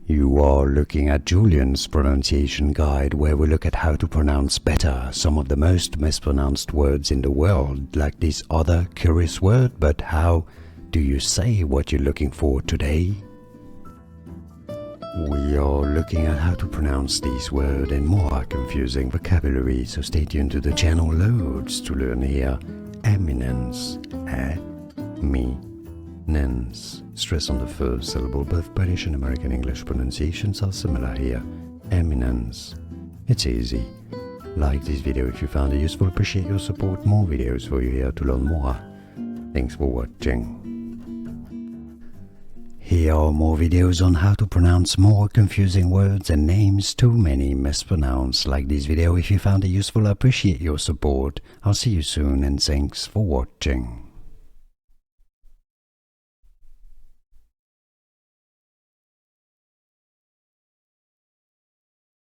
You are looking at Julian's pronunciation guide, where we look at how to pronounce better some of the most mispronounced words in the world, like this other curious word. But how do you say what you're looking for today? We are looking at how to pronounce these words and more confusing vocabulary, so stay tuned to the channel loads to learn here. Eminence, eminence. Stress on the first syllable. Both British and American English pronunciations are similar here. Eminence. It's easy. Like this video if you found it useful. Appreciate your support. More videos for you here to learn more. Thanks for watching. Here are more videos on how to pronounce more confusing words and names too many mispronounced. Like this video if you found it useful. I appreciate your support. I'll see you soon and thanks for watching.